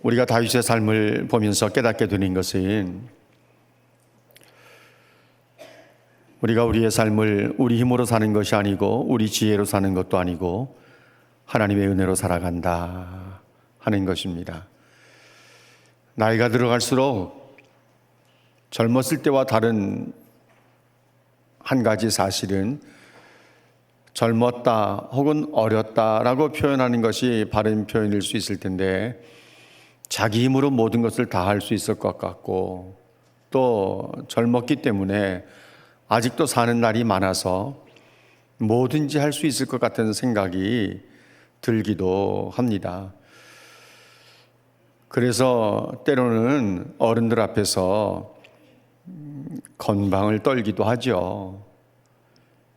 우리가 다윗의 삶을 보면서 깨닫게 되는 것은 우리가 우리의 삶을 우리 힘으로 사는 것이 아니고 우리 지혜로 사는 것도 아니고 하나님의 은혜로 살아간다 하는 것입니다. 나이가 들어갈수록 젊었을 때와 다른 한 가지 사실은 젊었다 혹은 어렸다라고 표현하는 것이 바른 표현일 수 있을 텐데 자기 힘으로 모든 것을 다 할 수 있을 것 같고 또 젊었기 때문에 아직도 사는 날이 많아서 뭐든지 할 수 있을 것 같은 생각이 들기도 합니다. 그래서 때로는 어른들 앞에서 건방을 떨기도 하죠.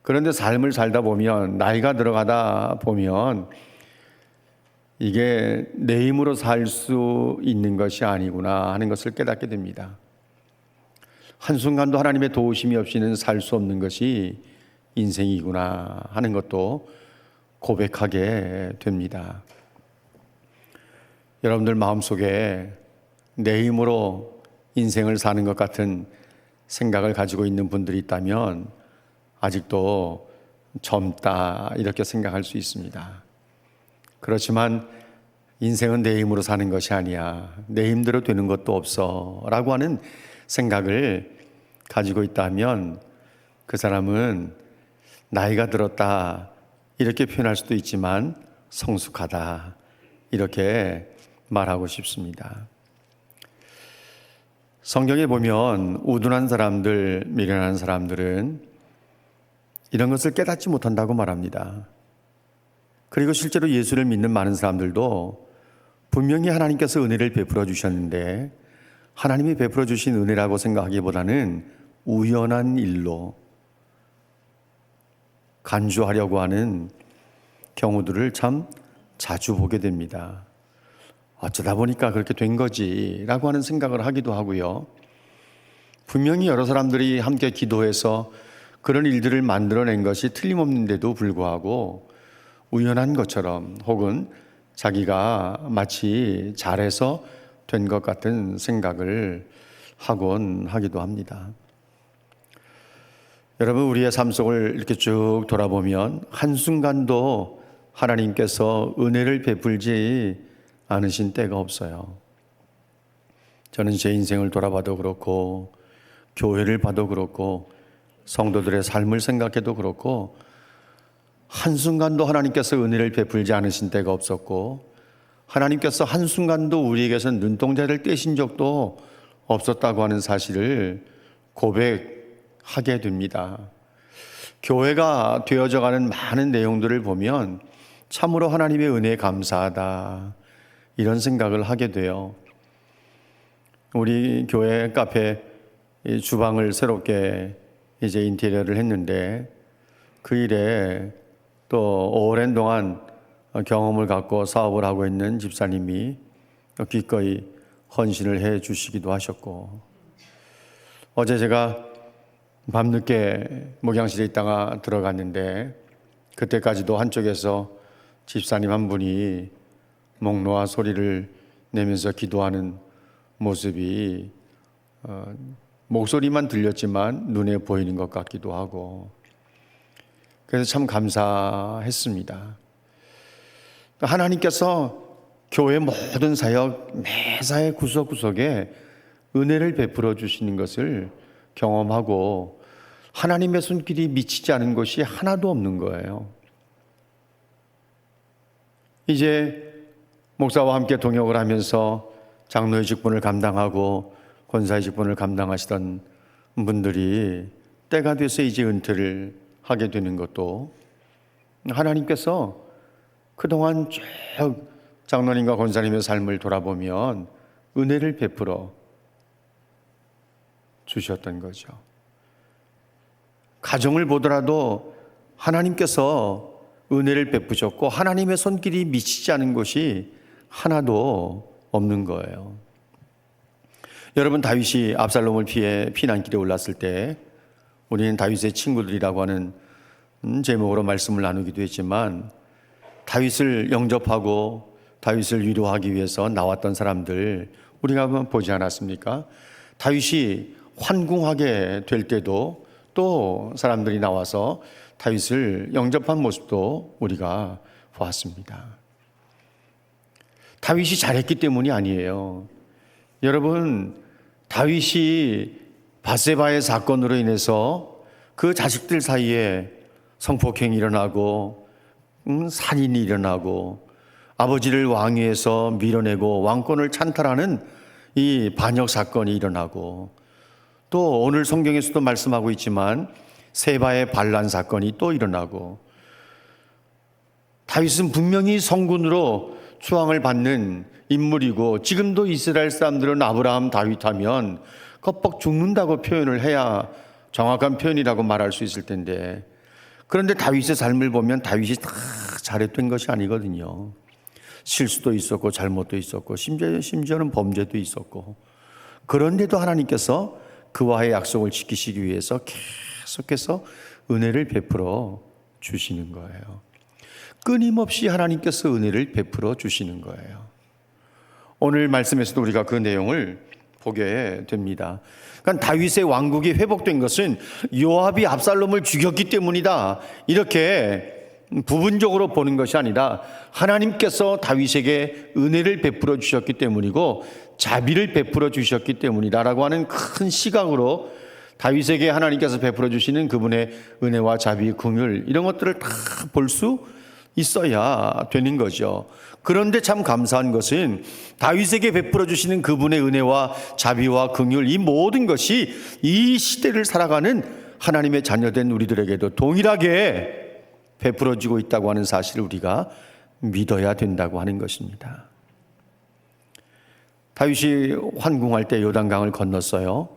그런데 삶을 살다 보면 나이가 들어가다 보면 이게 내 힘으로 살 수 있는 것이 아니구나 하는 것을 깨닫게 됩니다. 한순간도 하나님의 도우심이 없이는 살 수 없는 것이 인생이구나 하는 것도 고백하게 됩니다. 여러분들 마음속에 내 힘으로 인생을 사는 것 같은 생각을 가지고 있는 분들이 있다면 아직도 젊다 이렇게 생각할 수 있습니다. 그렇지만 인생은 내 힘으로 사는 것이 아니야. 내 힘대로 되는 것도 없어 라고 하는 생각을 가지고 있다면 그 사람은 나이가 들었다 이렇게 표현할 수도 있지만 성숙하다 이렇게 말하고 싶습니다. 성경에 보면 우둔한 사람들, 미련한 사람들은 이런 것을 깨닫지 못한다고 말합니다. 그리고 실제로 예수를 믿는 많은 사람들도 분명히 하나님께서 은혜를 베풀어 주셨는데 하나님이 베풀어 주신 은혜라고 생각하기보다는 우연한 일로 간주하려고 하는 경우들을 참 자주 보게 됩니다. 어쩌다 보니까 그렇게 된 거지 라고 하는 생각을 하기도 하고요. 분명히 여러 사람들이 함께 기도해서 그런 일들을 만들어낸 것이 틀림없는데도 불구하고 우연한 것처럼 혹은 자기가 마치 잘해서 된 것 같은 생각을 하곤 하기도 합니다. 여러분, 우리의 삶 속을 이렇게 쭉 돌아보면 한순간도 하나님께서 은혜를 베풀지 않으신 때가 없어요. 저는 제 인생을 돌아봐도 그렇고 교회를 봐도 그렇고 성도들의 삶을 생각해도 그렇고 한순간도 하나님께서 은혜를 베풀지 않으신 때가 없었고 하나님께서 한순간도 우리에게서 눈동자를 떼신 적도 없었다고 하는 사실을 고백하게 됩니다. 교회가 되어져가는 많은 내용들을 보면 참으로 하나님의 은혜에 감사하다 이런 생각을 하게 돼요. 우리 교회 카페 주방을 새롭게 이제 인테리어를 했는데 그 일에 또 오랜 동안 경험을 갖고 사업을 하고 있는 집사님이 기꺼이 헌신을 해 주시기도 하셨고 어제 제가 밤늦게 목양실에 있다가 들어갔는데 그때까지도 한쪽에서 집사님 한 분이 목 놓아 소리를 내면서 기도하는 모습이 목소리만 들렸지만 눈에 보이는 것 같기도 하고 그래서 참 감사했습니다. 하나님께서 교회 모든 사역 매사의 구석구석에 은혜를 베풀어 주시는 것을 경험하고 하나님의 손길이 미치지 않은 것이 하나도 없는 거예요. 이제 목사와 함께 동역을 하면서 장로의 직분을 감당하고 권사의 직분을 감당하시던 분들이 때가 돼서 이제 은퇴를 하게 되는 것도 하나님께서 그동안 쭉 장로님과 권사님의 삶을 돌아보면 은혜를 베풀어 주셨던 거죠. 가정을 보더라도 하나님께서 은혜를 베푸셨고 하나님의 손길이 미치지 않은 것이 하나도 없는 거예요. 여러분, 다윗이 압살롬을 피해 피난길에 올랐을 때 우리는 다윗의 친구들이라고 하는 제목으로 말씀을 나누기도 했지만 다윗을 영접하고 다윗을 위로하기 위해서 나왔던 사람들 우리가 한번 보지 않았습니까? 다윗이 환궁하게 될 때도 또 사람들이 나와서 다윗을 영접한 모습도 우리가 보았습니다. 다윗이 잘했기 때문이 아니에요. 여러분, 다윗이 밧세바의 사건으로 인해서 그 자식들 사이에 성폭행이 일어나고 살인이 일어나고 아버지를 왕위에서 밀어내고 왕권을 찬탈하는 이 반역 사건이 일어나고 또 오늘 성경에서도 말씀하고 있지만 세바의 반란 사건이 또 일어나고 다윗은 분명히 성군으로 추앙을 받는 인물이고 지금도 이스라엘 사람들은 아브라함 다윗하면 껍벅 죽는다고 표현을 해야 정확한 표현이라고 말할 수 있을 텐데 그런데 다윗의 삶을 보면 다윗이 다 잘했던 것이 아니거든요. 실수도 있었고 잘못도 있었고 심지어는 범죄도 있었고 그런데도 하나님께서 그와의 약속을 지키시기 위해서 계속해서 은혜를 베풀어 주시는 거예요. 끊임없이 하나님께서 은혜를 베풀어 주시는 거예요. 오늘 말씀에서도 우리가 그 내용을 보게 됩니다. 그러니까 다윗의 왕국이 회복된 것은 요압이 압살롬을 죽였기 때문이다. 이렇게 부분적으로 보는 것이 아니라 하나님께서 다윗에게 은혜를 베풀어 주셨기 때문이고 자비를 베풀어 주셨기 때문이다라고 하는 큰 시각으로 다윗에게 하나님께서 베풀어 주시는 그분의 은혜와 자비, 긍휼 이런 것들을 다 볼 수 있어야 되는 거죠. 그런데 참 감사한 것은 다윗에게 베풀어 주시는 그분의 은혜와 자비와 긍휼 이 모든 것이 이 시대를 살아가는 하나님의 자녀된 우리들에게도 동일하게 베풀어지고 있다고 하는 사실을 우리가 믿어야 된다고 하는 것입니다. 다윗이 환궁할 때 요단강을 건넜어요.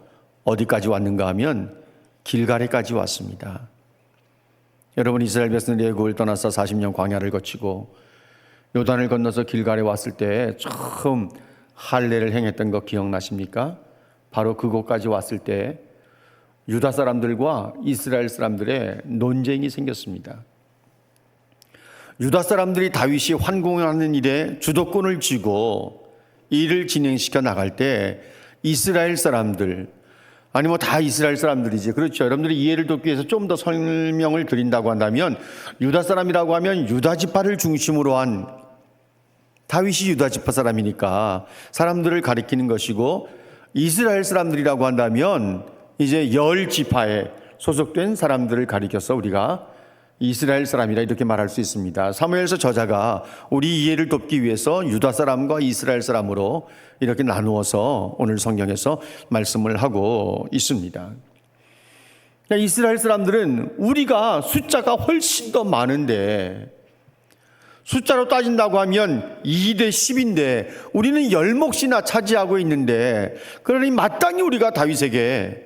어디까지 왔는가 하면 길갈에까지 왔습니다. 여러분, 이스라엘 백성들이 애굽을 떠나서 40년 광야를 거치고 요단을 건너서 길갈에 왔을 때 처음 할례를 행했던 거 기억나십니까? 바로 그곳까지 왔을 때 유다 사람들과 이스라엘 사람들의 논쟁이 생겼습니다. 유다 사람들이 다윗이 환궁하는 일에 주도권을 쥐고 일을 진행시켜 나갈 때 이스라엘 사람들, 아니 뭐 다 이스라엘 사람들이지, 그렇죠. 여러분들이 이해를 돕기 위해서 좀 더 설명을 드린다고 한다면 유다 사람이라고 하면 유다 지파를 중심으로 한, 다윗이 유다 지파 사람이니까 사람들을 가리키는 것이고, 이스라엘 사람들이라고 한다면 이제 열 지파에 소속된 사람들을 가리켜서 우리가 이스라엘 사람이라 이렇게 말할 수 있습니다. 사무엘서 저자가 우리 이해를 돕기 위해서 유다 사람과 이스라엘 사람으로 이렇게 나누어서 오늘 성경에서 말씀을 하고 있습니다. 이스라엘 사람들은 우리가 숫자가 훨씬 더 많은데, 숫자로 따진다고 하면 2대 10인데 우리는 10몫이나 차지하고 있는데, 그러니 마땅히 우리가 다윗에게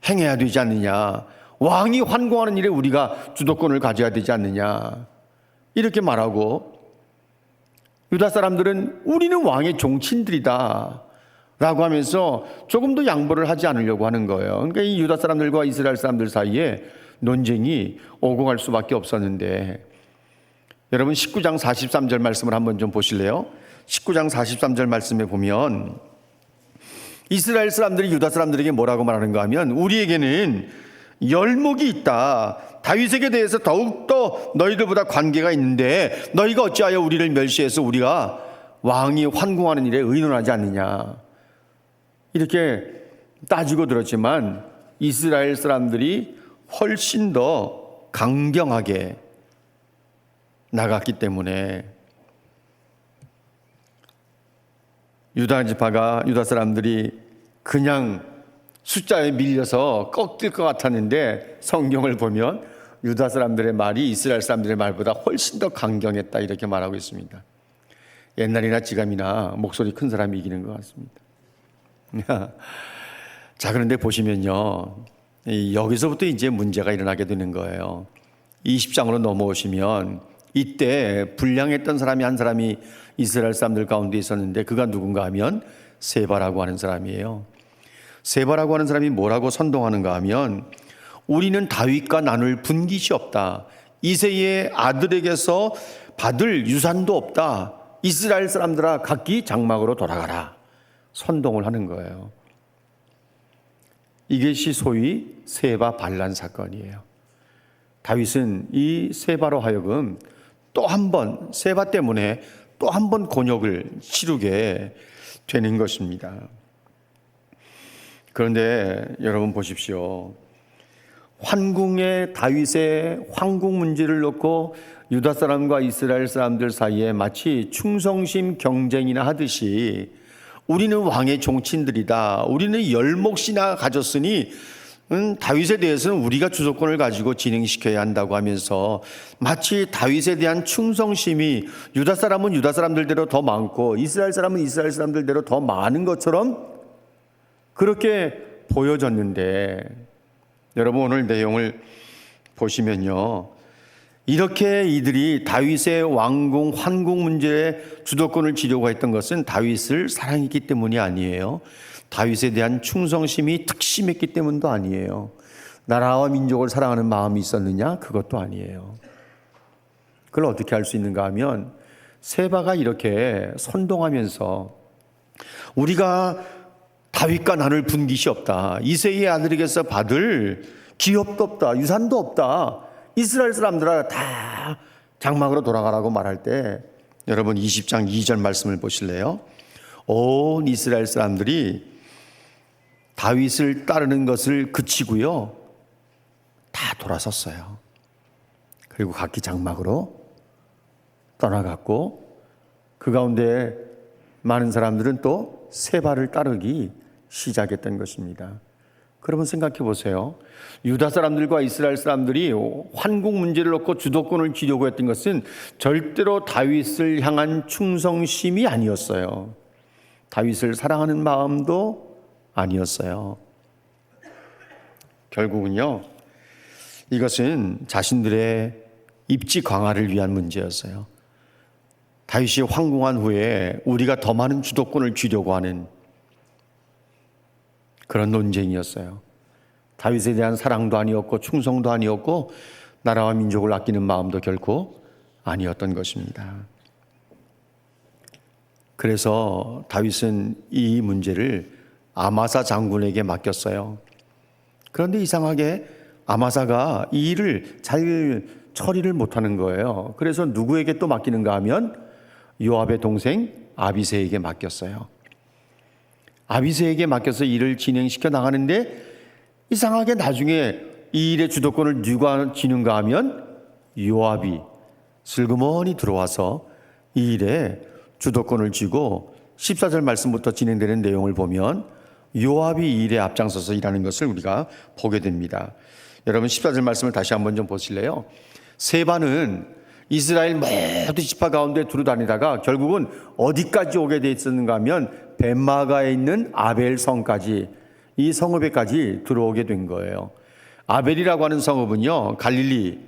행해야 되지 않느냐, 왕이 환궁하는 일에 우리가 주도권을 가져야 되지 않느냐, 이렇게 말하고, 유다 사람들은 우리는 왕의 종친들이다 라고 하면서 조금 더 양보를 하지 않으려고 하는 거예요. 그러니까 이 유다 사람들과 이스라엘 사람들 사이에 논쟁이 오고 갈 수밖에 없었는데, 여러분 19장 43절 말씀을 한번 좀 보실래요? 19장 43절 말씀에 보면 이스라엘 사람들이 유다 사람들에게 뭐라고 말하는가 하면, 우리에게는 열목이 있다. 다윗에게 대해서 더욱더 너희들보다 관계가 있는데 너희가 어찌하여 우리를 멸시해서 우리가 왕이 환궁하는 일에 의논하지 않느냐, 이렇게 따지고 들었지만 이스라엘 사람들이 훨씬 더 강경하게 나갔기 때문에 유다 지파가, 유다 사람들이 그냥 숫자에 밀려서 꺾일 것 같았는데 성경을 보면 유다 사람들의 말이 이스라엘 사람들의 말보다 훨씬 더 강경했다, 이렇게 말하고 있습니다. 옛날이나 지금이나 목소리 큰 사람이 이기는 것 같습니다. 자, 그런데 보시면요, 여기서부터 이제 문제가 일어나게 되는 거예요. 20장으로 넘어오시면 이때 불량했던 사람이 한 사람이 이스라엘 사람들 가운데 있었는데 그가 누군가 하면 세바라고 하는 사람이에요. 세바라고 하는 사람이 뭐라고 선동하는가 하면, 우리는 다윗과 나눌 분깃이 없다. 이새의 아들에게서 받을 유산도 없다. 이스라엘 사람들아 각기 장막으로 돌아가라. 선동을 하는 거예요. 이것이 소위 세바 반란 사건이에요. 다윗은 이 세바로 하여금 또 한 번 세바 때문에 또 한 번 곤욕을 치르게 되는 것입니다. 그런데 여러분 보십시오. 환궁의 다윗의 황궁 문제를 놓고 유다 사람과 이스라엘 사람들 사이에 마치 충성심 경쟁이나 하듯이 우리는 왕의 종친들이다. 우리는 열몫이나 가졌으니 다윗에 대해서는 우리가 주도권을 가지고 진행시켜야 한다고 하면서 마치 다윗에 대한 충성심이 유다 사람은 유다 사람들대로 더 많고 이스라엘 사람은 이스라엘 사람들대로 더 많은 것처럼 그렇게 보여졌는데 여러분 오늘 내용을 보시면요. 이렇게 이들이 다윗의 왕궁, 환궁 문제에 주도권을 쥐려고 했던 것은 다윗을 사랑했기 때문이 아니에요. 다윗에 대한 충성심이 특심했기 때문도 아니에요. 나라와 민족을 사랑하는 마음이 있었느냐? 그것도 아니에요. 그걸 어떻게 할 수 있는가 하면 세바가 이렇게 선동하면서 우리가 다윗과 나눌 분깃이 없다. 이새의 아들에게서 받을 기업도 없다. 유산도 없다. 이스라엘 사람들아 다 장막으로 돌아가라고 말할 때 여러분 20장 2절 말씀을 보실래요? 온 이스라엘 사람들이 다윗을 따르는 것을 그치고요. 다 돌아섰어요. 그리고 각기 장막으로 떠나갔고 그 가운데 많은 사람들은 또 세바를 따르기 시작했던 것입니다. 그러면 생각해 보세요. 유다 사람들과 이스라엘 사람들이 환궁 문제를 놓고 주도권을 쥐려고 했던 것은 절대로 다윗을 향한 충성심이 아니었어요. 다윗을 사랑하는 마음도 아니었어요. 결국은요, 이것은 자신들의 입지 강화를 위한 문제였어요. 다윗이 황궁한 후에 우리가 더 많은 주도권을 쥐려고 하는 그런 논쟁이었어요. 다윗에 대한 사랑도 아니었고 충성도 아니었고 나라와 민족을 아끼는 마음도 결코 아니었던 것입니다. 그래서 다윗은 이 문제를 아마사 장군에게 맡겼어요. 그런데 이상하게 아마사가 이 일을 잘 처리를 못하는 거예요. 그래서 누구에게 또 맡기는가 하면 요압의 동생 아비새에게 맡겼어요. 아비새에게 맡겨서 일을 진행시켜 나가는데 이상하게 나중에 이 일의 주도권을 누가 지는가 하면 요압이 슬그머니 들어와서 이 일에 주도권을 쥐고 14절 말씀부터 진행되는 내용을 보면 요압이 이 일에 앞장서서 일하는 것을 우리가 보게 됩니다. 여러분 14절 말씀을 다시 한번 좀 보실래요? 세바는 이스라엘 모두 지파 가운데 두루 다니다가 결국은 어디까지 오게 돼 있었는가 하면 벳마가에 있는 아벨 성까지, 이 성읍에까지 들어오게 된 거예요. 아벨이라고 하는 성읍은요, 갈릴리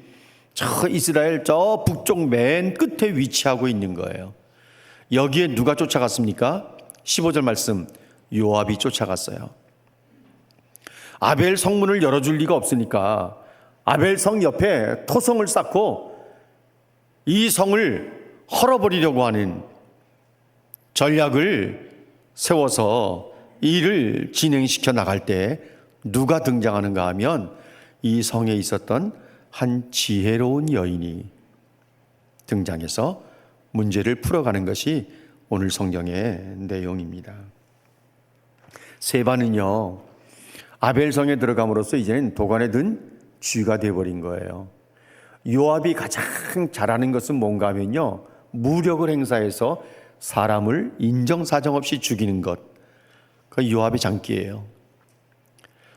저 이스라엘 저 북쪽 맨 끝에 위치하고 있는 거예요. 여기에 누가 쫓아갔습니까? 15절 말씀, 요압이 쫓아갔어요. 아벨 성문을 열어줄 리가 없으니까 아벨 성 옆에 토성을 쌓고 이 성을 헐어버리려고 하는 전략을 세워서 일을 진행시켜 나갈 때 누가 등장하는가 하면 이 성에 있었던 한 지혜로운 여인이 등장해서 문제를 풀어가는 것이 오늘 성경의 내용입니다. 세바는요, 아벨성에 들어감으로써 이제는 도관에 든 쥐가 되어버린 거예요. 요압이 가장 잘하는 것은 뭔가 하면요, 무력을 행사해서 사람을 인정사정 없이 죽이는 것. 그 요압의 장기예요.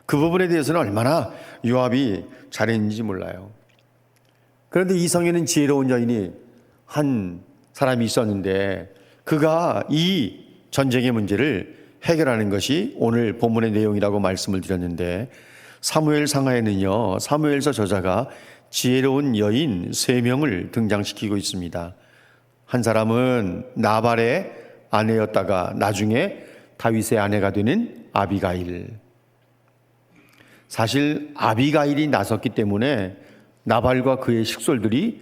그 부분에 대해서는 얼마나 요압이 잘했는지 몰라요. 그런데 이 성에는 지혜로운 여인이 한 사람이 있었는데 그가 이 전쟁의 문제를 해결하는 것이 오늘 본문의 내용이라고 말씀을 드렸는데 사무엘 상하에는요, 사무엘서 저자가 지혜로운 여인 3명을 등장시키고 있습니다. 한 사람은 나발의 아내였다가 나중에 다윗의 아내가 되는 아비가일. 사실 아비가일이 나섰기 때문에 나발과 그의 식솔들이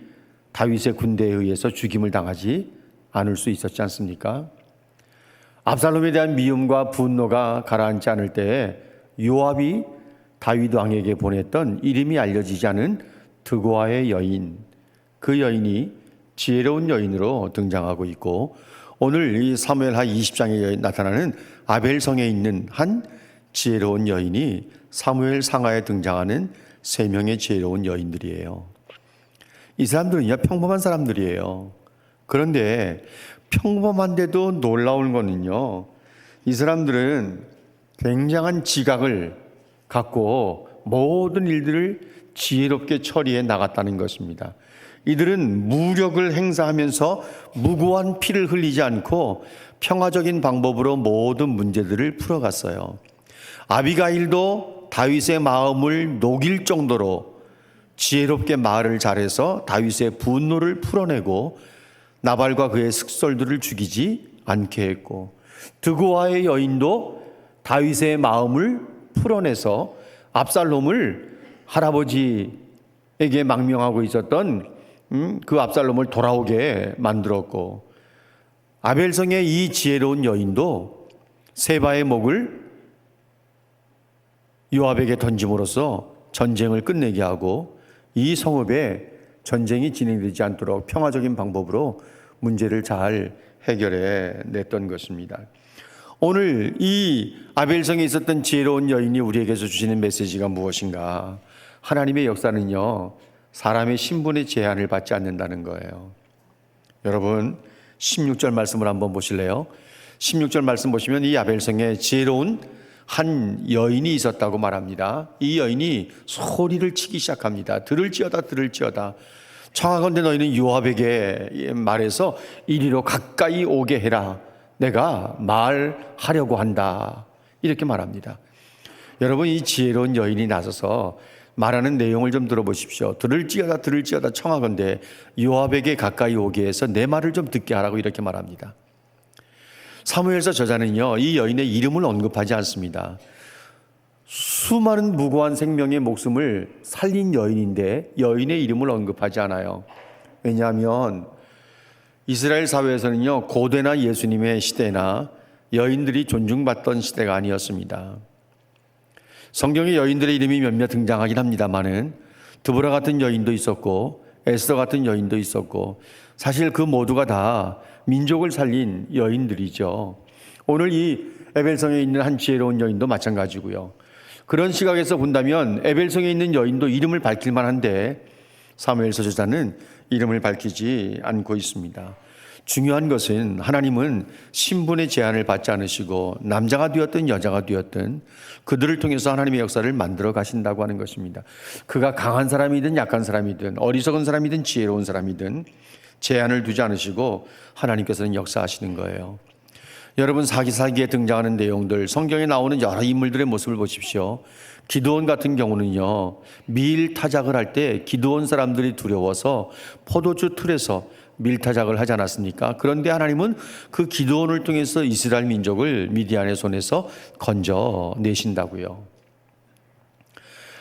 다윗의 군대에 의해서 죽임을 당하지 않을 수 있었지 않습니까? 압살롬에 대한 미움과 분노가 가라앉지 않을 때에 요압이 다윗 왕에게 보냈던 이름이 알려지지 않은 드고아의 여인, 그 여인이 지혜로운 여인으로 등장하고 있고, 오늘 이 사무엘하 20장에 나타나는 아벨성에 있는 한 지혜로운 여인이 사무엘 상하에 등장하는 3명의 지혜로운 여인들이에요. 이 사람들은요, 평범한 사람들이에요. 그런데 평범한데도 놀라운 거는요, 이 사람들은 굉장한 지각을 갖고 모든 일들을 지혜롭게 처리해 나갔다는 것입니다. 이들은 무력을 행사하면서 무고한 피를 흘리지 않고 평화적인 방법으로 모든 문제들을 풀어갔어요. 아비가일도 다윗의 마음을 녹일 정도로 지혜롭게 말을 잘해서 다윗의 분노를 풀어내고 나발과 그의 숙설들을 죽이지 않게 했고, 드고아의 여인도 다윗의 마음을 풀어내서 압살롬을 할아버지에게 망명하고 있었던 그 압살롬을 돌아오게 만들었고, 아벨성의 이 지혜로운 여인도 세바의 목을 요압에게 던짐으로써 전쟁을 끝내게 하고 이 성읍에 전쟁이 진행되지 않도록 평화적인 방법으로 문제를 잘 해결해 냈던 것입니다. 오늘 이 아벨성에 있었던 지혜로운 여인이 우리에게서 주시는 메시지가 무엇인가? 하나님의 역사는요, 사람의 신분의 제한을 받지 않는다는 거예요. 여러분, 16절 말씀을 한번 보실래요? 16절 말씀 보시면 이 아벨성에 지혜로운 한 여인이 있었다고 말합니다. 이 여인이 소리를 치기 시작합니다. 들을지어다 들을지어다. 청하건대 너희는 요압에게 말해서 이리로 가까이 오게 해라. 내가 말하려고 한다. 이렇게 말합니다. 여러분, 이 지혜로운 여인이 나서서 말하는 내용을 좀 들어보십시오. 들을지어다 들을지어다 청하건대 요압에게 가까이 오게 해서 내 말을 좀 듣게 하라고 이렇게 말합니다. 사무엘서 저자는요, 이 여인의 이름을 언급하지 않습니다. 수많은 무고한 생명의 목숨을 살린 여인인데 여인의 이름을 언급하지 않아요. 왜냐하면 이스라엘 사회에서는요, 고대나 예수님의 시대나 여인들이 존중받던 시대가 아니었습니다. 성경에 여인들의 이름이 몇몇 등장하긴 합니다만은 드보라 같은 여인도 있었고 에스더 같은 여인도 있었고, 사실 그 모두가 다 민족을 살린 여인들이죠. 오늘 이 에벨성에 있는 한 지혜로운 여인도 마찬가지고요. 그런 시각에서 본다면 에벨성에 있는 여인도 이름을 밝힐 만한데 사무엘서 저자는 이름을 밝히지 않고 있습니다. 중요한 것은 하나님은 신분의 제한을 받지 않으시고 남자가 되었든 여자가 되었든 그들을 통해서 하나님의 역사를 만들어 가신다고 하는 것입니다. 그가 강한 사람이든 약한 사람이든 어리석은 사람이든 지혜로운 사람이든 제한을 두지 않으시고 하나님께서는 역사하시는 거예요. 여러분, 사기사기에 등장하는 내용들, 성경에 나오는 여러 인물들의 모습을 보십시오. 기드온 같은 경우는요, 밀타작을 할 때 기드온 사람들이 두려워서 포도주 틀에서 밀타작을 하지 않았습니까? 그런데 하나님은 그 기드온을 통해서 이스라엘 민족을 미디안의 손에서 건져내신다고요.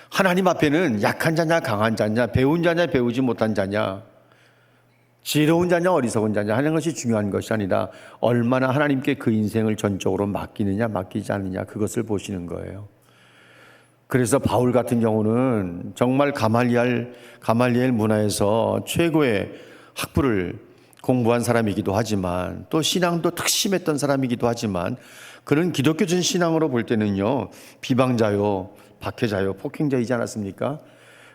하나님 앞에는 약한 자냐 강한 자냐, 배운 자냐 배우지 못한 자냐, 지혜로운 자냐 어리석은 자냐 하는 것이 중요한 것이 아니라 얼마나 하나님께 그 인생을 전적으로 맡기느냐 맡기지 않느냐, 그것을 보시는 거예요. 그래서 바울 같은 경우는 정말 가말리엘 문화에서 최고의 학부를 공부한 사람이기도 하지만 또 신앙도 특심했던 사람이기도 하지만 그는 기독교적 신앙으로 볼 때는요, 비방자요, 박해자요, 폭행자이지 않았습니까?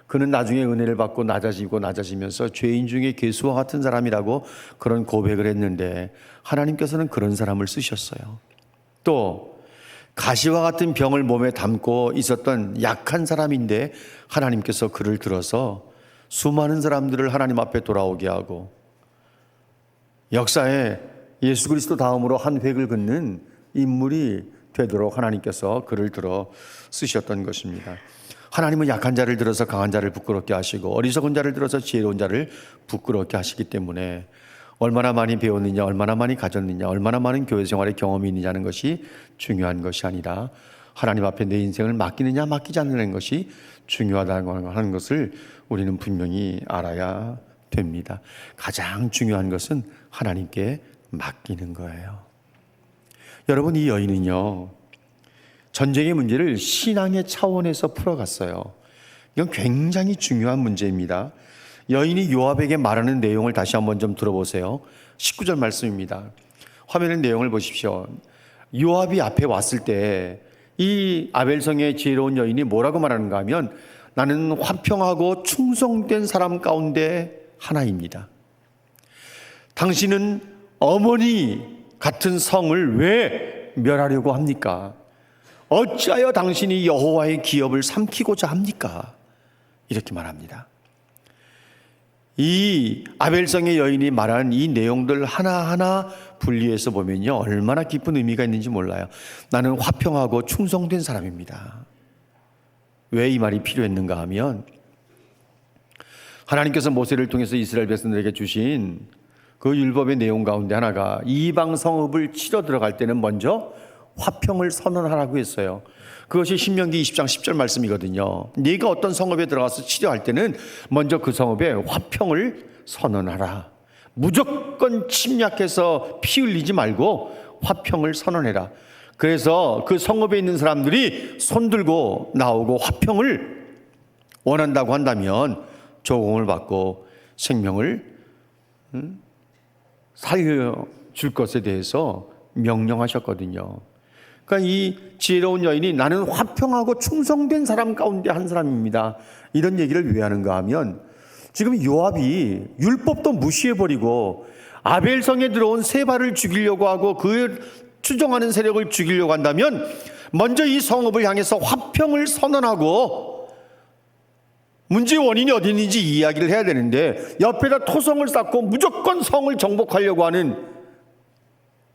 그는 나중에 은혜를 받고 낮아지면서 죄인 중에 괴수와 같은 사람이라고 그런 고백을 했는데 하나님께서는 그런 사람을 쓰셨어요. 또 가시와 같은 병을 몸에 담고 있었던 약한 사람인데 하나님께서 그를 들어서 수많은 사람들을 하나님 앞에 돌아오게 하고 역사에 예수 그리스도 다음으로 한 획을 긋는 인물이 되도록 하나님께서 그를 들어 쓰셨던 것입니다. 하나님은 약한 자를 들어서 강한 자를 부끄럽게 하시고 어리석은 자를 들어서 지혜로운 자를 부끄럽게 하시기 때문에 얼마나 많이 배웠느냐, 얼마나 많이 가졌느냐, 얼마나 많은 교회 생활의 경험이 있느냐는 것이 중요한 것이 아니라 하나님 앞에 내 인생을 맡기느냐 맡기지 않느냐는 것이 중요하다는 것을 우리는 분명히 알아야 됩니다. 가장 중요한 것은 하나님께 맡기는 거예요. 여러분, 이 여인은요, 전쟁의 문제를 신앙의 차원에서 풀어갔어요. 이건 굉장히 중요한 문제입니다. 여인이 요압에게 말하는 내용을 다시 한번 좀 들어보세요. 19절 말씀입니다. 화면의 내용을 보십시오. 요압이 앞에 왔을 때 이 아벨성의 지혜로운 여인이 뭐라고 말하는가 하면, 나는 화평하고 충성된 사람 가운데 하나입니다. 당신은 어머니 같은 성을 왜 멸하려고 합니까? 어찌하여 당신이 여호와의 기업을 삼키고자 합니까? 이렇게 말합니다. 이 아벨성의 여인이 말한 이 내용들 하나하나 분리해서 보면요, 얼마나 깊은 의미가 있는지 몰라요. 나는 화평하고 충성된 사람입니다. 왜 이 말이 필요했는가 하면, 하나님께서 모세를 통해서 이스라엘 백성들에게 주신 그 율법의 내용 가운데 하나가 이방 성읍을 치러 들어갈 때는 먼저 화평을 선언하라고 했어요. 그것이 신명기 20장 10절 말씀이거든요. 네가 어떤 성읍에 들어가서 치료할 때는 먼저 그 성읍에 화평을 선언하라. 무조건 침략해서 피 흘리지 말고 화평을 선언해라. 그래서 그 성읍에 있는 사람들이 손들고 나오고 화평을 원한다고 한다면 조공을 받고 생명을 살려줄 것에 대해서 명령하셨거든요. 그러니까 이 지혜로운 여인이 나는 화평하고 충성된 사람 가운데 한 사람입니다, 이런 얘기를 왜 하는가 하면, 지금 요압이 율법도 무시해버리고 아벨성에 들어온 세바를 죽이려고 하고 그 추종하는 세력을 죽이려고 한다면 먼저 이 성읍을 향해서 화평을 선언하고 문제의 원인이 어디 있는지 이야기를 해야 되는데, 옆에다 토성을 쌓고 무조건 성을 정복하려고 하는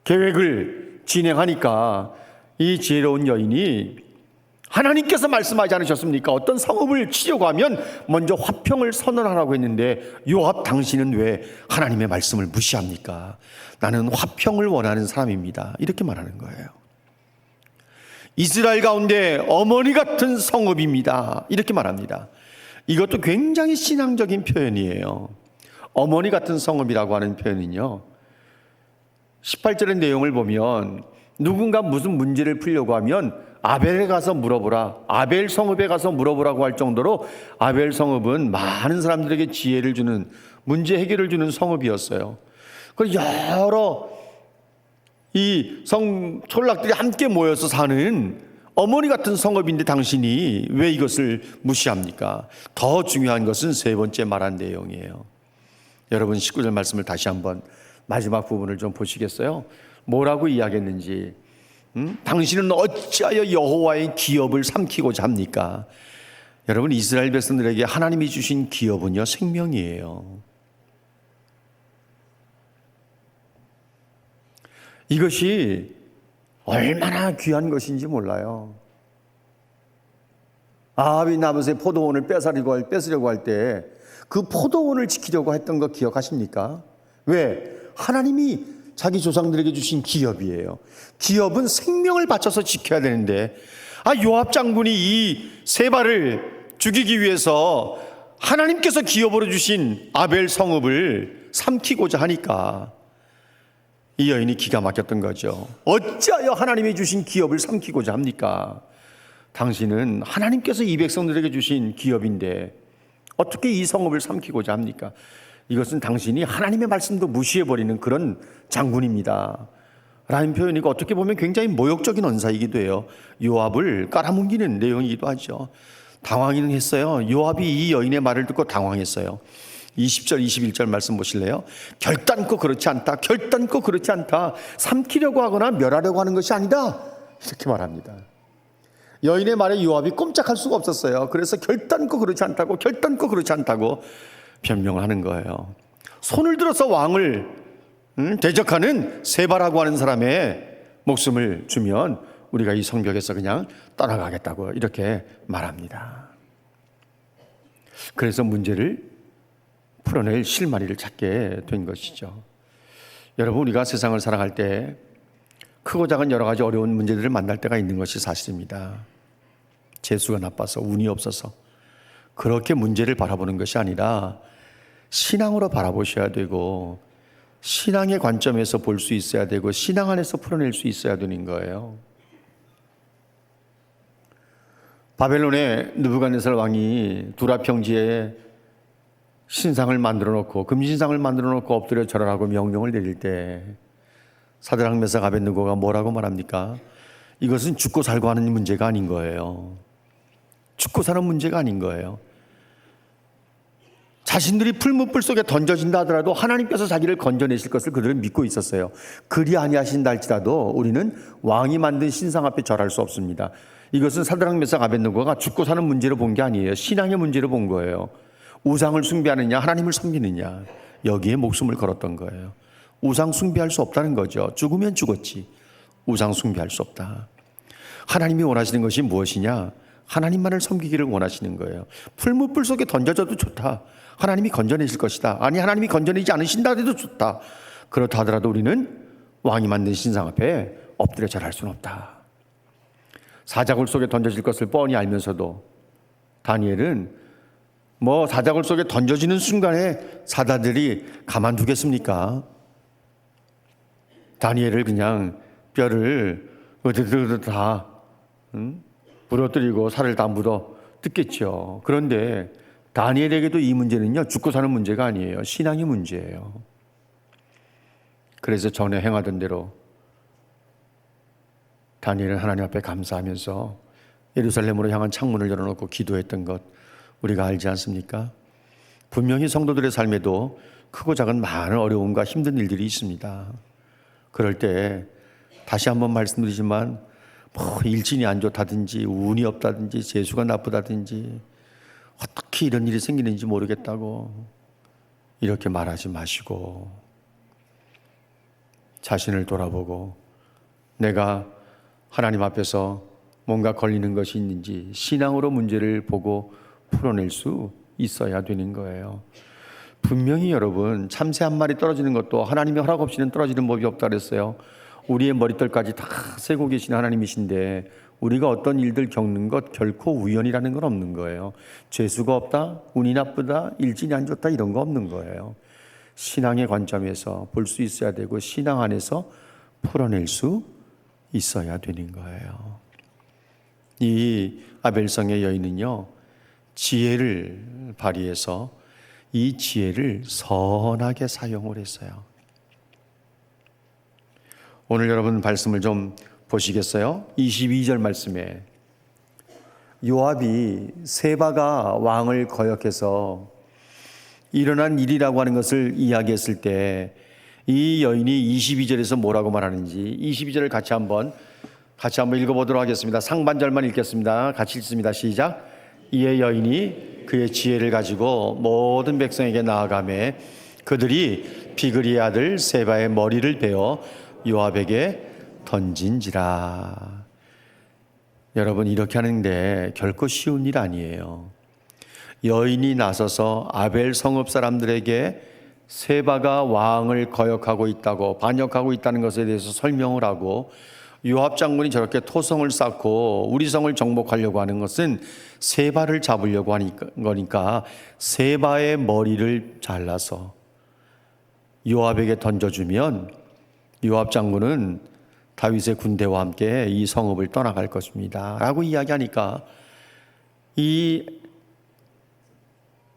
계획을 진행하니까 이 지혜로운 여인이, 하나님께서 말씀하지 않으셨습니까? 어떤 성읍을 치려고 하면 먼저 화평을 선언하라고 했는데, 요압 당신은 왜 하나님의 말씀을 무시합니까? 나는 화평을 원하는 사람입니다, 이렇게 말하는 거예요. 이스라엘 가운데 어머니 같은 성읍입니다, 이렇게 말합니다. 이것도 굉장히 신앙적인 표현이에요. 어머니 같은 성읍이라고 하는 표현은요, 18절의 내용을 보면 누군가 무슨 문제를 풀려고 하면 아벨에 가서 물어보라, 아벨 성읍에 가서 물어보라고 할 정도로 아벨 성읍은 많은 사람들에게 지혜를 주는, 문제 해결을 주는 성읍이었어요. 그 여러 이 성 촌락들이 함께 모여서 사는 어머니 같은 성읍인데 당신이 왜 이것을 무시합니까? 더 중요한 것은 세 번째 말한 내용이에요. 여러분, 19절 말씀을 다시 한번 마지막 부분을 좀 보시겠어요? 뭐라고 이야기했는지. 당신은 어찌하여 여호와의 기업을 삼키고자 합니까? 여러분, 이스라엘 백성들에게 하나님이 주신 기업은요, 생명이에요. 이것이 얼마나 귀한 것인지 몰라요. 아합이 나봇의 포도원을 뺏으려고 할 때 그 포도원을 지키려고 했던 거 기억하십니까? 왜? 하나님이 자기 조상들에게 주신 기업이에요. 기업은 생명을 바쳐서 지켜야 되는데, 요압 장군이 이 세바를 죽이기 위해서 하나님께서 기업으로 주신 아벨 성읍을 삼키고자 하니까 이 여인이 기가 막혔던 거죠. 어찌하여 하나님이 주신 기업을 삼키고자 합니까? 당신은 하나님께서 이 백성들에게 주신 기업인데 어떻게 이 성읍을 삼키고자 합니까? 이것은 당신이 하나님의 말씀도 무시해버리는 그런 장군입니다, 라는 표현이고, 어떻게 보면 굉장히 모욕적인 언사이기도 해요. 요압을 깔아뭉개는 내용이기도 하죠. 당황은 했어요. 요압이 이 여인의 말을 듣고 당황했어요. 20절 21절 말씀 보실래요? 결단코 그렇지 않다, 결단코 그렇지 않다, 삼키려고 하거나 멸하려고 하는 것이 아니다, 이렇게 말합니다. 여인의 말에 요압이 꼼짝할 수가 없었어요. 그래서 결단코 그렇지 않다고, 결단코 그렇지 않다고 변명을 하는 거예요. 손을 들어서 왕을 대적하는 세바라고 하는 사람의 목숨을 주면 우리가 이 성벽에서 그냥 떠나가겠다고 이렇게 말합니다. 그래서 문제를 풀어낼 실마리를 찾게 된 것이죠. 여러분, 우리가 세상을 살아갈 때 크고 작은 여러 가지 어려운 문제들을 만날 때가 있는 것이 사실입니다. 재수가 나빠서, 운이 없어서 그렇게 문제를 바라보는 것이 아니라 신앙으로 바라보셔야 되고 신앙의 관점에서 볼 수 있어야 되고 신앙 안에서 풀어낼 수 있어야 되는 거예요. 바벨론의 느부갓네살 왕이 두라 평지에 신상을 만들어 놓고 금신상을 만들어 놓고 엎드려 절하라고 명령을 내릴 때 사드락 메삭 아벳느고가 뭐라고 말합니까? 이것은 죽고 살고 하는 문제가 아닌 거예요. 죽고 사는 문제가 아닌 거예요. 자신들이 풀무불 속에 던져진다 하더라도 하나님께서 자기를 건져내실 것을 그들은 믿고 있었어요. 그리 아니하신다 할지라도 우리는 왕이 만든 신상 앞에 절할 수 없습니다. 이것은 사드락 메삭 아벳느고가 죽고 사는 문제로 본 게 아니에요. 신앙의 문제로 본 거예요. 우상을 숭배하느냐 하나님을 섬기느냐 여기에 목숨을 걸었던 거예요. 우상 숭배할 수 없다는 거죠. 죽으면 죽었지 우상 숭배할 수 없다. 하나님이 원하시는 것이 무엇이냐? 하나님만을 섬기기를 원하시는 거예요. 풀무불 속에 던져져도 좋다. 하나님이 건져내실 것이다. 아니 하나님이 건져내지 않으신다 해도 좋다. 그렇다 하더라도 우리는 왕이 만든 신상 앞에 엎드려 절할 수는 없다. 사자굴 속에 던져질 것을 뻔히 알면서도 다니엘은 사자굴 속에 던져지는 순간에 사자들이 가만두겠습니까? 다니엘을 그냥 뼈를 다 부러뜨리고 살을 다 묻어 뜯겠죠. 그런데 다니엘에게도 이 문제는요, 죽고 사는 문제가 아니에요. 신앙의 문제예요. 그래서 전에 행하던 대로 다니엘은 하나님 앞에 감사하면서 예루살렘으로 향한 창문을 열어놓고 기도했던 것 우리가 알지 않습니까? 분명히 성도들의 삶에도 크고 작은 많은 어려움과 힘든 일들이 있습니다. 그럴 때 다시 한번 말씀드리지만 일진이 안 좋다든지 운이 없다든지 재수가 나쁘다든지 어떻게 이런 일이 생기는지 모르겠다고 이렇게 말하지 마시고 자신을 돌아보고 내가 하나님 앞에서 뭔가 걸리는 것이 있는지 신앙으로 문제를 보고 풀어낼 수 있어야 되는 거예요. 분명히 여러분 참새 한 마리 떨어지는 것도 하나님의 허락 없이는 떨어지는 법이 없다 그랬어요. 우리의 머리털까지 다 세고 계신 하나님이신데 우리가 어떤 일들 겪는 것 결코 우연이라는 건 없는 거예요. 재수가 없다, 운이 나쁘다, 일진이 안 좋다 이런 거 없는 거예요. 신앙의 관점에서 볼 수 있어야 되고 신앙 안에서 풀어낼 수 있어야 되는 거예요. 이 아벨성의 여인은요, 지혜를 발휘해서 이 지혜를 선하게 사용을 했어요. 오늘 여러분 말씀을 좀 보시겠어요? 22절 말씀에 요압이 세바가 왕을 거역해서 일어난 일이라고 하는 것을 이야기했을 때 이 여인이 22절에서 뭐라고 말하는지 22절을 같이 한번 읽어보도록 하겠습니다. 상반절만 읽겠습니다. 같이 읽습니다. 시작. 이에 여인이 그의 지혜를 가지고 모든 백성에게 나아가매 그들이 비그리의 아들 세바의 머리를 베어 요압에게 던진지라. 여러분 이렇게 하는데 결코 쉬운 일 아니에요. 여인이 나서서 아벨 성읍 사람들에게 세바가 왕을 거역하고 있다고 반역하고 있다는 것에 대해서 설명을 하고 요압 장군이 저렇게 토성을 쌓고 우리 성을 정복하려고 하는 것은 세바를 잡으려고 하니까 세바의 머리를 잘라서 요압에게 던져주면 요압 장군은 다윗의 군대와 함께 이 성읍을 떠나갈 것입니다 라고 이야기하니까 이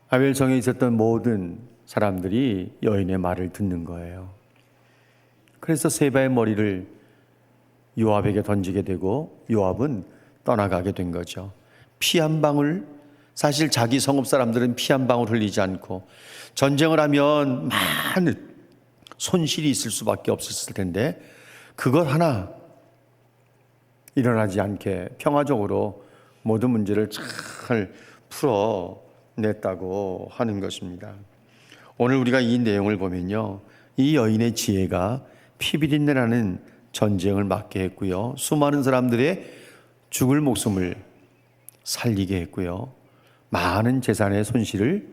아벨성에 있었던 모든 사람들이 여인의 말을 듣는 거예요. 그래서 세바의 머리를 요압에게 던지게 되고 요압은 떠나가게 된 거죠. 피 한 방울, 사실 자기 성읍 사람들은 피 한 방울 흘리지 않고 전쟁을 하면 많은 손실이 있을 수밖에 없었을 텐데 그것 하나 일어나지 않게 평화적으로 모든 문제를 잘 풀어냈다고 하는 것입니다. 오늘 우리가 이 내용을 보면요, 이 여인의 지혜가 피비린내라는 전쟁을 막게 했고요, 수많은 사람들의 죽을 목숨을 살리게 했고요, 많은 재산의 손실을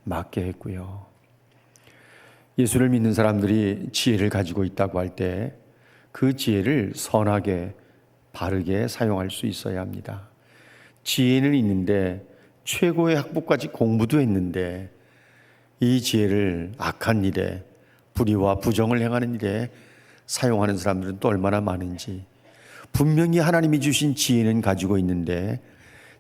막게 했고요. 예수를 믿는 사람들이 지혜를 가지고 있다고 할 때 그 지혜를 선하게 바르게 사용할 수 있어야 합니다. 지혜는 있는데 최고의 학부까지 공부도 했는데 이 지혜를 악한 일에, 불의와 부정을 행하는 일에 사용하는 사람들은 또 얼마나 많은지. 분명히 하나님이 주신 지혜는 가지고 있는데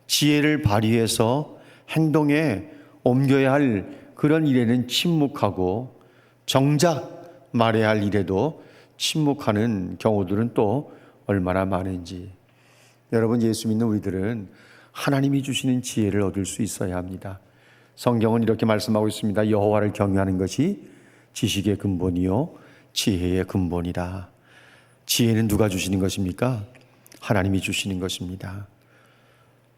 지혜를 발휘해서 행동에 옮겨야 할 그런 일에는 침묵하고 정작 말해야 할 일에도 침묵하는 경우들은 또 얼마나 많은지. 여러분, 예수 믿는 우리들은 하나님이 주시는 지혜를 얻을 수 있어야 합니다. 성경은 이렇게 말씀하고 있습니다. 여호와를 경외하는 것이 지식의 근본이요 지혜의 근본이라. 지혜는 누가 주시는 것입니까? 하나님이 주시는 것입니다.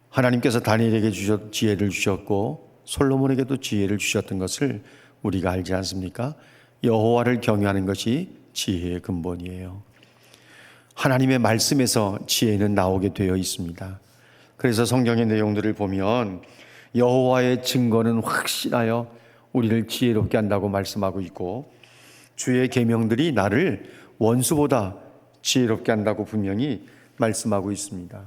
하나님께서 다니엘에게 지혜를 주셨고 솔로몬에게도 지혜를 주셨던 것을 우리가 알지 않습니까? 여호와를 경외하는 것이 지혜의 근본이에요. 하나님의 말씀에서 지혜는 나오게 되어 있습니다. 그래서 성경의 내용들을 보면 여호와의 증거는 확실하여 우리를 지혜롭게 한다고 말씀하고 있고 주의 계명들이 나를 원수보다 지혜롭게 한다고 분명히 말씀하고 있습니다.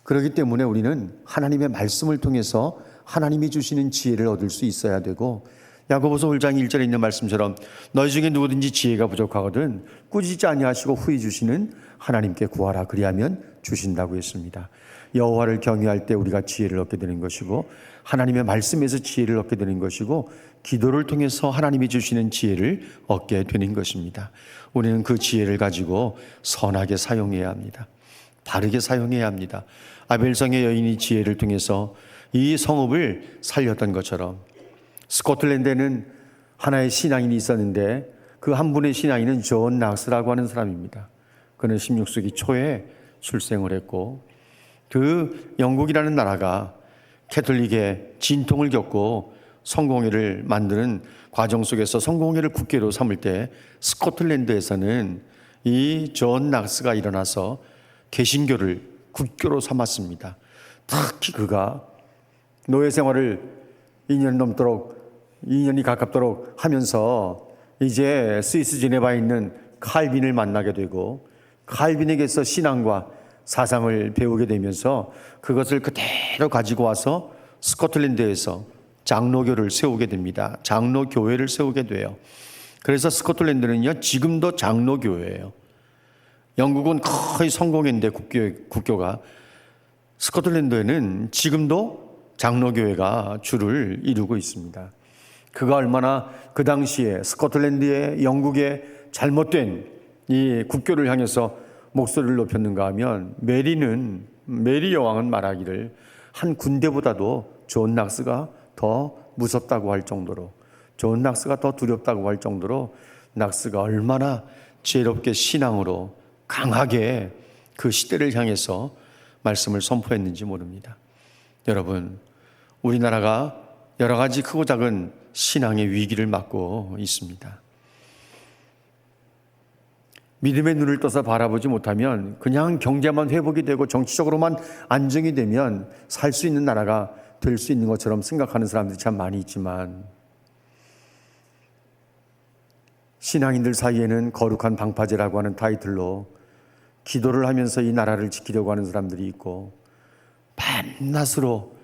그렇기 때문에 우리는 하나님의 말씀을 통해서 하나님이 주시는 지혜를 얻을 수 있어야 되고, 야고보서 1장 1절에 있는 말씀처럼 너희 중에 누구든지 지혜가 부족하거든 꾸짖지 아니하시고 후히 주시는 하나님께 구하라, 그리하면 주신다고 했습니다. 여호와를 경외할 때 우리가 지혜를 얻게 되는 것이고 하나님의 말씀에서 지혜를 얻게 되는 것이고 기도를 통해서 하나님이 주시는 지혜를 얻게 되는 것입니다. 우리는 그 지혜를 가지고 선하게 사용해야 합니다. 바르게 사용해야 합니다. 아벨성의 여인이 지혜를 통해서 이 성읍을 살렸던 것처럼 스코틀랜드에는 하나의 신앙인이 있었는데 그 한 분의 신앙인은 존 낙스라고 하는 사람입니다. 그는 16세기 초에 출생을 했고 그 영국이라는 나라가 캐톨릭의 진통을 겪고 성공회를 만드는 과정 속에서 성공회를 국교로 삼을 때 스코틀랜드에서는 이 존 낙스가 일어나서 개신교를 국교로 삼았습니다. 특히 그가 노예 생활을 2년 넘도록 2년이 가깝도록 하면서 이제 스위스 제네바에 있는 칼빈을 만나게 되고 칼빈에게서 신앙과 사상을 배우게 되면서 그것을 그대로 가지고 와서 스코틀랜드에서 장로교를 세우게 됩니다. 장로교회를 세우게 돼요. 그래서 스코틀랜드는요 지금도 장로교회예요. 영국은 거의 성공했는데 국교가 스코틀랜드에는 지금도 장로교회가 주를 이루고 있습니다. 그가 얼마나 그 당시에 스코틀랜드의 영국의 잘못된 이 국교를 향해서 목소리를 높였는가 하면 메리 여왕은 말하기를 한 군대보다도 존 낙스가 더 무섭다고 할 정도로, 존 낙스가 더 두렵다고 할 정도로 낙스가 얼마나 지혜롭게 신앙으로 강하게 그 시대를 향해서 말씀을 선포했는지 모릅니다. 여러분, 우리나라가 여러 가지 크고 작은 신앙의 위기를 맞고 있습니다. 믿음의 눈을 떠서 바라보지 못하면 그냥 경제만 회복이 되고 정치적으로만 안정이 되면 살 수 있는 나라가 될 수 있는 것처럼 생각하는 사람들이 참 많이 있지만 신앙인들 사이에는 거룩한 방파제라고 하는 타이틀로 기도를 하면서 이 나라를 지키려고 하는 사람들이 있고 밤낮으로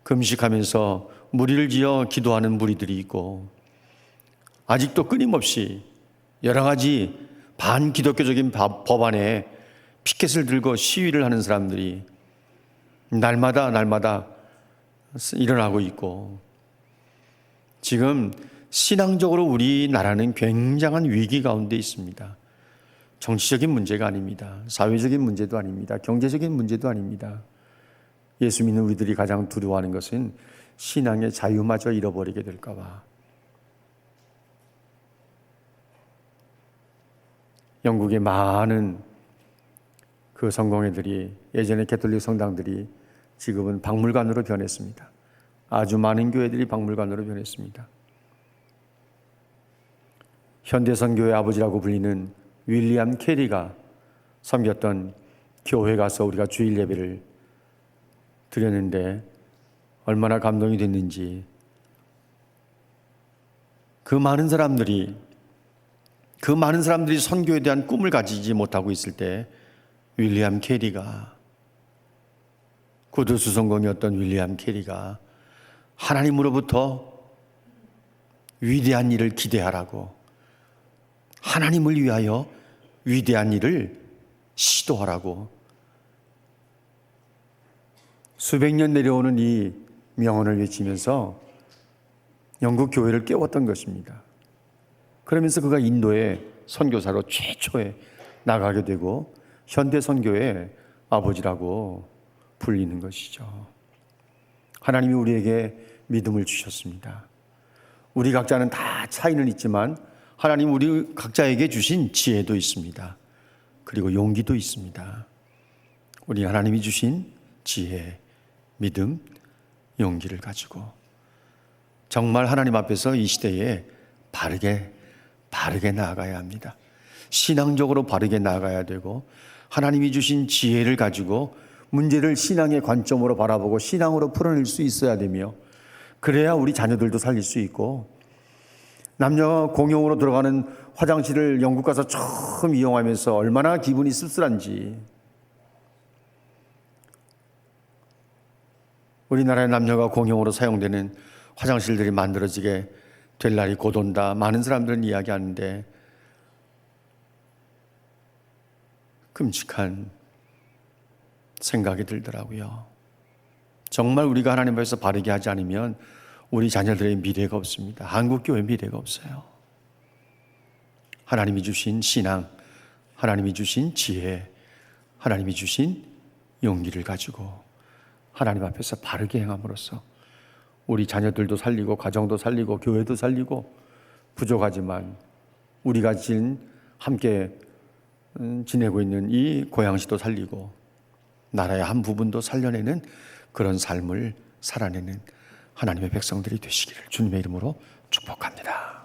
금식하면서 무리를 지어 기도하는 무리들이 있고 아직도 끊임없이 여러 가지 반기독교적인 법안에 피켓을 들고 시위를 하는 사람들이 날마다 일어나고 있고 지금 신앙적으로 우리나라는 굉장한 위기 가운데 있습니다. 정치적인 문제가 아닙니다. 사회적인 문제도 아닙니다. 경제적인 문제도 아닙니다. 예수 믿는 우리들이 가장 두려워하는 것은 신앙의 자유마저 잃어버리게 될까 봐. 영국의 많은 그 성공회들이 예전에 개톨릭 성당들이 지금은 박물관으로 변했습니다. 아주 많은 교회들이 박물관으로 변했습니다. 현대선교의 아버지라고 불리는 윌리엄 캐리가 섬겼던 교회 가서 우리가 주일 예배를 드렸는데 얼마나 감동이 됐는지, 그 많은 사람들이 선교에 대한 꿈을 가지지 못하고 있을 때 윌리엄 캐리가, 구두 수성공이었던 윌리엄 캐리가 하나님으로부터 위대한 일을 기대하라고, 하나님을 위하여 위대한 일을 시도하라고 수백 년 내려오는 이 명언을 외치면서 영국 교회를 깨웠던 것입니다. 그러면서 그가 인도의 선교사로 최초에 나가게 되고 현대 선교의 아버지라고 불리는 것이죠. 하나님이 우리에게 믿음을 주셨습니다. 우리 각자는 다 차이는 있지만 하나님 우리 각자에게 주신 지혜도 있습니다. 그리고 용기도 있습니다. 우리 하나님이 주신 지혜, 믿음, 용기를 가지고 정말 하나님 앞에서 이 시대에 바르게 나아가야 합니다. 신앙적으로 바르게 나아가야 되고 하나님이 주신 지혜를 가지고 문제를 신앙의 관점으로 바라보고 신앙으로 풀어낼 수 있어야 되며, 그래야 우리 자녀들도 살릴 수 있고, 남녀가 공용으로 들어가는 화장실을 영국 가서 처음 이용하면서 얼마나 기분이 씁쓸한지, 우리나라의 남녀가 공용으로 사용되는 화장실들이 만들어지게 될 날이 곧 온다. 많은 사람들은 이야기하는데 끔찍한 생각이 들더라고요. 정말 우리가 하나님 앞에서 바르게 하지 않으면 우리 자녀들의 미래가 없습니다. 한국교회 미래가 없어요. 하나님이 주신 신앙, 하나님이 주신 지혜, 하나님이 주신 용기를 가지고 하나님 앞에서 바르게 행함으로써 우리 자녀들도 살리고 가정도 살리고 교회도 살리고, 부족하지만 우리가 함께 지내고 있는 이 고향시도 살리고 나라의 한 부분도 살려내는 그런 삶을 살아내는 하나님의 백성들이 되시기를 주님의 이름으로 축복합니다.